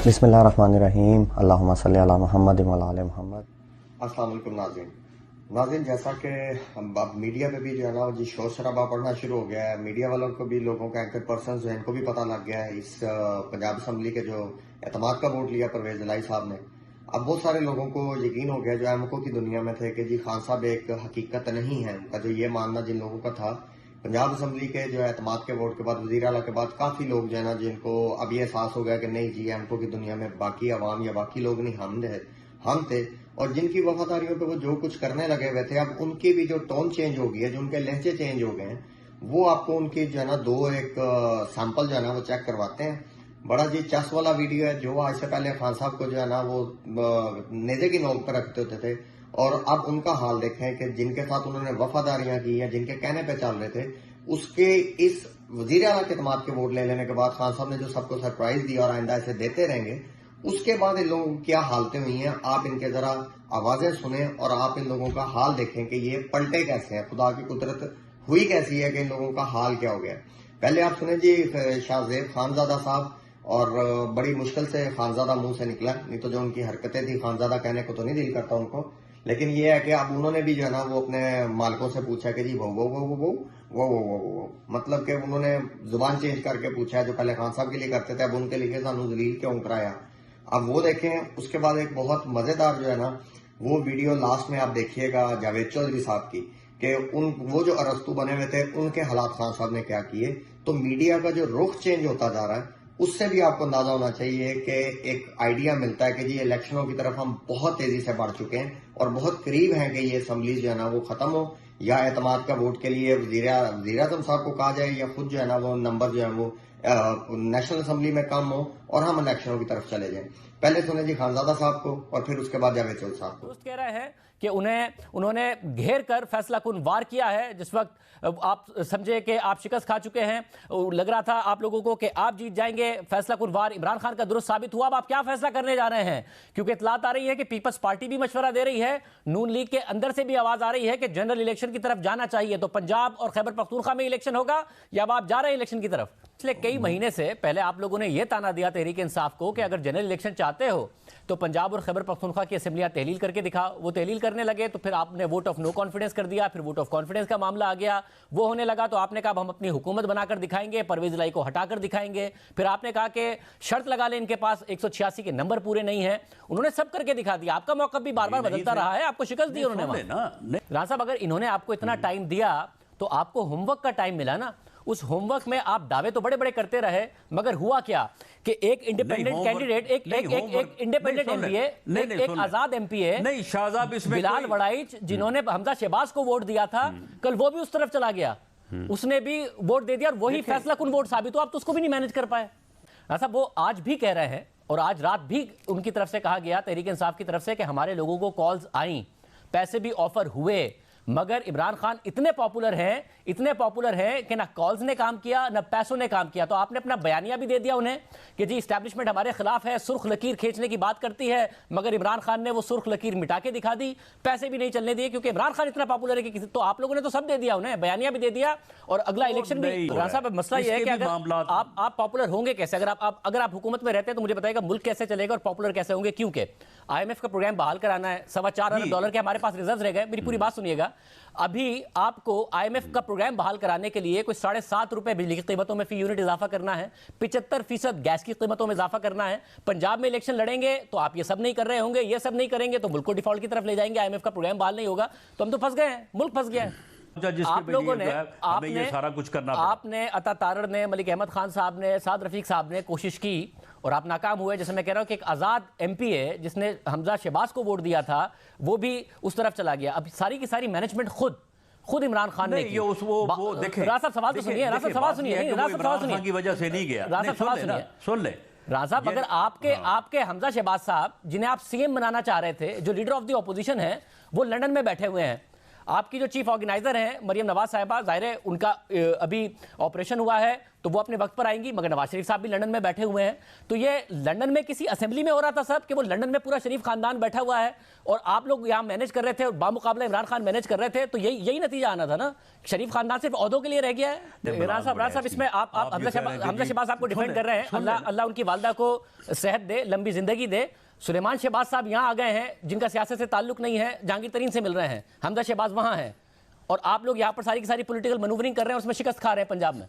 बिस्मिल्लाहिर्रहमानिर्रहीम अल्लाहुम्मा सल्ली अला मुहम्मद व अला आलि मुहम्मद। अस्सलाम वालेकुम नाज़रीन, जैसा कि अब मीडिया पे भी जो है ना जी शोर शराबा पड़ना शुरू हो गया है। मीडिया वालों को भी, लोगों के एंकर पर्सन जो है इनको भी पता लग गया है इस पंजाब असम्बली के जो एतमाद का वोट लिया परवेज इलाही साहब ने। अब बहुत सारे लोगों को यकीन हो गया जो अहमकों की दुनिया में थे कि जी खान साहब एक हकीकत नहीं है। उनका जो ये मानना जिन लोगों का था पंजाब असम्बली के जो एतमाद के वोट के बाद, वज़ीर आला के बाद, काफ़ी लोग जो है ना जिनको अब ये एहसास हो गया कि नहीं जी अहमकों की दुनिया में बाकी अवाम या बाकी लोग नहीं, हम थे। और जिनकी वफादारियों पे वो जो कुछ करने लगे हुए थे, अब उनकी भी जो टोन चेंज हो गई है, जो उनके लहजे चेंज हो गए हैं, वो आपको उनकी जो है ना एक सैंपल जो है ना वो चेक करवाते हैं। बड़ा जी चस वाला वीडियो है जो आज से पहले खान साहब को जो है ना वो नेज़े की नोक पर रखते होते थे, और अब उनका हाल देखें कि जिनके साथ उन्होंने वफादारियां की हैं, जिनके कहने पे चल रहे थे, उसके इस वज़ीर आला के एतमाद के वोट ले लेने के बाद खान साहब ने जो सबको सरप्राइज दिया और आइंदा ऐसे देते रहेंगे, उसके बाद इन लोगों की क्या हालतें हुई हैं आप इनके जरा आवाजें सुने और आप इन लोगों का हाल देखें कि ये पलटे कैसे हैं, खुदा की कुदरत हुई कैसी है कि इन लोगों का हाल क्या हो गया। पहले आप सुने जी शाहजेब खानजादा साहब, और बड़ी मुश्किल से खानजादा मुंह से निकला, नहीं तो जो उनकी हरकतें थी खानजादा कहने को तो नहीं दिल करता उनको, लेकिन ये है कि अब उन्होंने भी जो है ना वो अपने मालिकों से पूछा कि जी वो मतलब कि उन्होंने जुबान चेंज करके पूछा है, जो पहले खान साहब के लिए करते थे अब उनके लिए सानू जलील क्यों कराया। अब वो देखें। उसके बाद एक बहुत मजेदार जो है ना वो वीडियो लास्ट में आप देखिएगा जावेद चौधरी साहब की, कि वो जो अरस्तु बने हुए थे उनके हालात खान साहब ने क्या किए। तो मीडिया का जो रुख चेंज होता जा रहा है, उससे भी आपको अंदाजा होना चाहिए कि एक आइडिया मिलता है कि जी इलेक्शनों की तरफ हम बहुत तेजी से बढ़ चुके हैं और बहुत करीब हैं कि ये असम्बली जो है ना वो खत्म हो, या एतमाद का वोट के लिए वज़ीर आज़म साहब को कहा जाए, या खुद जो है ना वो नंबर जो है वो नेशनल असम्बली में कम हो और हम इलेक्शनों की तरफ चले जाएं। पहले सुने जी खानजादा साहब को और फिर उसके बाद जावेद चौधरी साहब को। कह रहे हैं कि उन्होंने घेर कर फैसला कुन वार किया है। जिस वक्त आप समझे कि आप शिकस्त खा चुके हैं, लग रहा था आप लोगों को कि आप जीत जाएंगे, फैसला कुन वार इमरान खान का दुरुस्त साबित हुआ। अब आप क्या फैसला करने जा रहे हैं? क्योंकि इतलात आ रही है कि पीपल्स पार्टी भी मशवरा दे रही है, नून लीग के अंदर से भी आवाज आ रही है कि जनरल इलेक्शन की तरफ जाना चाहिए। तो पंजाब और खैबर पख्तूनख्वा में इलेक्शन होगा या अब आप जा रहे हैं इलेक्शन की तरफ? पिछले कई महीने से पहले आप लोगों ने यह ताना दिया तहरीक इंसाफ को कि अगर जनरल इलेक्शन चाहते हो तो पंजाब और खैबर पख्तूनख्वा की असेंबलियां तहलील करके दिखाओ। वो तहलील करने लगे तो फिर आपने वोट ऑफ नो कॉन्फिडेंस कर दिया, फिर वोट ऑफ कॉन्फिडेंस का मामला आ गया, वो होने लगा तो आपने कहा हम अपनी हुकूमत बनाकर दिखाएंगे, परवेज इलाही को हटाकर दिखाएंगे। फिर आपने कहा कि शर्त लगा ले, इनके पास 186 के नंबर पूरे नहीं है। उन्होंने सब करके दिखा दिया। आपका मौका भी बार बार बदलता रहा है, आपको शिकस्त दी उन्होंने। राणा साहब, अगर इन्होंने आपको इतना टाइम दिया तो आपको होमवर्क का टाइम मिला ना। उस होमवर्क में आप दावे तो बड़े बड़े करते रहे, मगर हुआ क्या कि एक इंडिपेंडेंट कैंडिडेट, एक इंडिपेंडेंट एमपीए, एक आजाद एमपीए नहीं शाहजाब, इसमें बिलाल वड़ाइच जिन्होंने हमजा शहबाज को वोट दिया था, कल वो भी उस तरफ चला गया, उसने भी वोट दे दिया और वही फैसला कुन वोट साबित हुआ। आप तो उसको भी नहीं मैनेज कर पाए। ऐसा वो आज भी कह रहे हैं, और आज रात भी उनकी तरफ से कहा गया, तहरीक इंसाफ की तरफ से, कि हमारे लोगों को कॉल्स आई, पैसे भी ऑफर हुए, मगर इमरान खान इतने पॉपुलर हैं कि ना कॉल्स ने काम किया ना पैसों ने काम किया। तो आपने अपना बयानिया भी दे दिया उन्हें कि जी इस्टेब्लिशमेंट हमारे खिलाफ है, सुर्ख लकीर खींचने की बात करती है, मगर इमरान खान ने वो सुर्ख लकीर मिटा के दिखा दी, पैसे भी नहीं चलने दिए क्योंकि इमरान खान इतना पॉपुलर है कि तो आप लोगों ने तो सब दे दिया उन्हें, बयानिया भी दे दिया और अगला इलेक्शन भी। राणा साहब, मसला ये है कि अगर आप पॉपुलर होंगे कैसे? अगर आप हुकूमत में रहते हैं तो मुझे बताइएगा मुल्क कैसे चलेगा और पॉपुलर कैसे होंगे? क्योंकि IMF का प्रोग्राम बहाल कराना है, $4.25 अरब के हमारे पास रिजर्व रह गए। मेरी पूरी बात सुनिएगा। अभी आपको IMF का प्रोग्राम बहाल कराने के लिए कुछ ₹7.5 बिजली की कीमतों में फी यूनिट इजाफा करना है, 75% गैस की कीमतों में इजाफा करना है। पंजाब में इलेक्शन लड़ेंगे तो आप ये सब नहीं कर रहे होंगे, ये सब नहीं करेंगे तो मुल्क को डिफॉल्ट की तरफ ले जाएंगे, IMF का प्रोग्राम बहाल नहीं होगा तो हम तो फंस गए हैं, मुल्क फंस गया है। आप लोगों ने, आपने सारा कुछ करना, आपने अता तारड़ ने, मलिक अहमद खान साहब ने, साद रफीक साहब ने कोशिश की और आप नाकाम हुए। जैसे मैं कह रहा हूं कि एक आजाद MP है जिसने हमजा शहबाज को वोट दिया था, वो भी उस तरफ चला गया। अब सारी की सारी मैनेजमेंट खुद इमरान खान ने की। वो देखें, राजा सवाल तो सुनिए, राजा सवाल सुनिए, राजा सवाल सुनिए की वजह से नहीं गया। राजा सवाल सुनिए, सुन ले राजा। अगर आपके हमजा शहबाज साहब जिन्हें आप CM बनाना चाह रहे थे, जो लीडर ऑफ द ऑपोजिशन है, वो लंदन में बैठे हुए हैं। آپ کی جو چیف آرگنائزر ہیں مریم نواز صاحبہ، ظاہر ہے ان کا ابھی آپریشن ہوا ہے تو وہ اپنے وقت پر آئیں گی، مگر نواز شریف صاحب بھی لندن میں بیٹھے ہوئے ہیں. تو یہ لندن میں کسی اسمبلی میں ہو رہا تھا صاحب کہ وہ لندن میں پورا شریف خاندان بیٹھا ہوا ہے اور آپ لوگ یہاں مینیج کر رہے تھے اور بامقابلہ عمران خان مینیج کر رہے تھے، تو یہی نتیجہ آنا تھا نا. شریف خاندان صرف عہدوں کے لیے رہ گیا ہے. عمران صاحب اس میں آپ حمزہ شہباز آپ کو ڈیفینڈ کر رہے ہیں، اللہ ان کی والدہ کو صحت دے، لمبی زندگی دے. سلیمان شہباز صاحب یہاں آ گئے ہیں جن کا سیاست سے تعلق نہیں ہے، جہانگیر ترین سے مل رہے ہیں، حمزہ شہباز وہاں ہیں، اور آپ لوگ یہاں پر ساری کی ساری پولیٹیکل مینوورنگ کر رہے ہیں اور اس میں شکست کھا رہے ہیں پنجاب میں.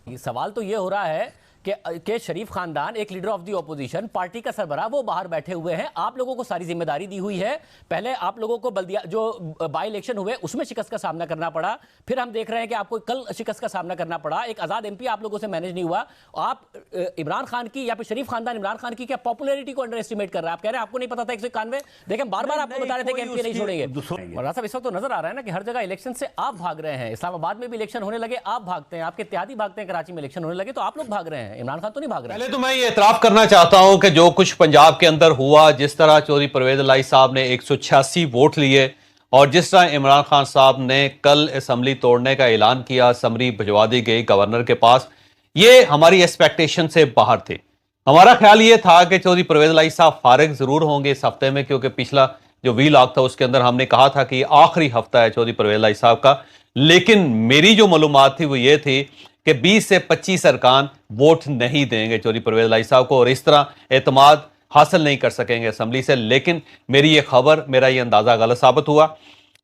یہ سوال تو یہ ہو رہا ہے کہ شریف خاندان ایک leader of the opposition, party کا سربراہ، وہ باہر بیٹھے ہوئے ہیں. آپ لوگوں کو ساری ذمہ داری دی ہوئی ہے. پہلے آپ لوگوں کو جو بائی الیکشن ہوئے اس میں شکست کا سامنا کرنا پڑا، پھر ہم دیکھ رہے ہیں کہ آپ کو کل شکست کا سامنا کرنا پڑا. ایک آزاد ایم پی آپ لوگوں سے مینیج نہیں ہوا. آپ عمران خان کی یا پھر شریف خاندان عمران خان کی کیا پاپولیرٹی کو انڈر اسٹیمیٹ کر رہا ہے. آپ کہہ رہے ہیں آپ کو نہیں پتا تھا 191. دیکھیں بار بار آپ کو بتا رہے تھے کہ ایم پی نہیں چھوڑیں گے. مولانا صاحب اس وقت تو نظر آ رہا ہے نا کہ ہر جگہ الیکشن سے آپ بھاگ رہے ہیں. اسلام آباد میں بھی الیکشن ہونے لگے آپ بھاگتے ہیں، آپ کے اتحادی بھاگتے ہیں. کراچی میں الیکشن ہونے لگے تو آپ لوگ بھاگ رہے ہیں، عمران خان تو نہیں بھاگ رہے. پہلے تو میں یہ اعتراف کرنا چاہتا ہوں کہ جو کچھ پنجاب کے اندر ہوا، جس طرح چودھری پرویز الہی صاحب نے 186 ووٹ لیے اور جس طرح عمران خان صاحب نے کل اسمبلی توڑنے کا اعلان کیا، اسمبلی بھجوا دی گئی گورنر کے پاس، یہ ہماری ایکسپیکٹیشن سے باہر تھے. ہمارا خیال یہ تھا کہ چودھری پرویز الہی صاحب فارغ ضرور ہوں گے اس ہفتے میں، کیونکہ پچھلا جو وی لاگ تھا اس کے اندر ہم نے کہا تھا کہ یہ آخری ہفتہ ہے چودھری پرویز الہی صاحب کا. لیکن میری جو معلومات تھی وہ یہ تھی کہ 20 سے 25 ارکان ووٹ نہیں دیں گے چودھری پرویز الہی صاحب کو اور اس طرح اعتماد حاصل نہیں کر سکیں گے اسمبلی سے. لیکن میری یہ خبر، میرا یہ اندازہ غلط ثابت ہوا.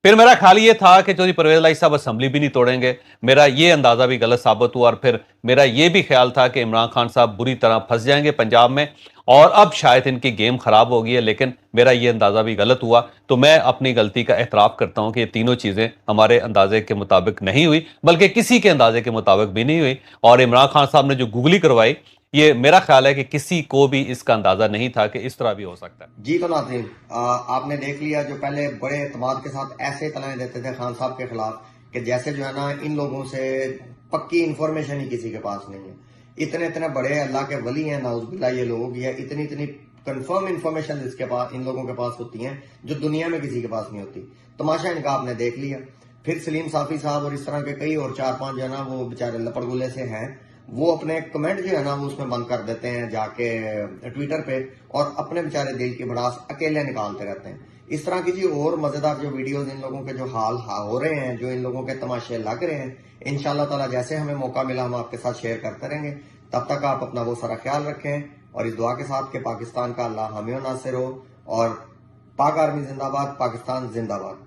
پھر میرا خیال یہ تھا کہ چودھری پرویز الہی صاحب اسمبلی بھی نہیں توڑیں گے، میرا یہ اندازہ بھی غلط ثابت ہوا. اور پھر میرا یہ بھی خیال تھا کہ عمران خان صاحب بری طرح پھنس جائیں گے پنجاب میں اور اب شاید ان کی گیم خراب ہو گئی ہے. لیکن میرا یہ اندازہ بھی غلط ہوا. تو میں اپنی غلطی کا اعتراف کرتا ہوں کہ یہ تینوں چیزیں ہمارے اندازے کے مطابق نہیں ہوئی، بلکہ کسی کے اندازے کے مطابق بھی نہیں ہوئی. اور عمران خان صاحب نے جو گگلی کروائی، یہ میرا خیال ہے کہ کسی کو بھی اس کا اندازہ نہیں تھا کہ اس طرح بھی ہو سکتا ہے. جی تو ناظرین، آپ نے دیکھ لیا جو پہلے بڑے اعتماد کے ساتھ ایسے اطلاعیں دیتے تھے خان صاحب کے خلاف کہ جیسے جو ہے نا ان لوگوں سے پکی انفارمیشن ہی کسی کے پاس نہیں ہے. اتنے بڑے اللہ کے ولی ہیں نعوذ باللہ یہ لوگ، یا اتنی کنفرم انفارمیشن اس کے پاس ان لوگوں کے پاس ہوتی ہیں جو دنیا میں کسی کے پاس نہیں ہوتی. تماشا ان کا آپ نے دیکھ لیا. پھر سلیم صافی صاحب اور اس طرح کے کئی اور 4-5 جو ہے نا وہ بیچارے لپڑ گلے سے ہیں، وہ اپنے کمنٹ جو ہے نا وہ اس میں بند کر دیتے ہیں جا کے ٹویٹر پہ، اور اپنے بیچارے دل کی بڑاس اکیلے نکالتے رہتے ہیں. اس طرح کی جی اور مزیدار جو ویڈیوز ان لوگوں کے جو حال ہو رہے ہیں، جو ان لوگوں کے تماشے لگ رہے ہیں، انشاءاللہ تعالی جیسے ہمیں موقع ملا ہم آپ کے ساتھ شیئر کرتے رہیں گے. تب تک آپ اپنا وہ سارا خیال رکھیں اور اس دعا کے ساتھ کہ پاکستان کا اللہ حامی و ناصر ہو، اور پاک آرمی زندہ باد، پاکستان زندہ باد.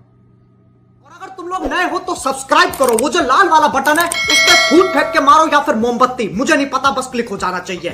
اور اگر تم لوگ نئے ہو تو سبسکرائب کرو، وہ جو لال والا بٹن ہے اس پہ پھول پھینک کے مارو یا پھر موم بتی، مجھے نہیں پتا، بس کلک ہو جانا چاہیے.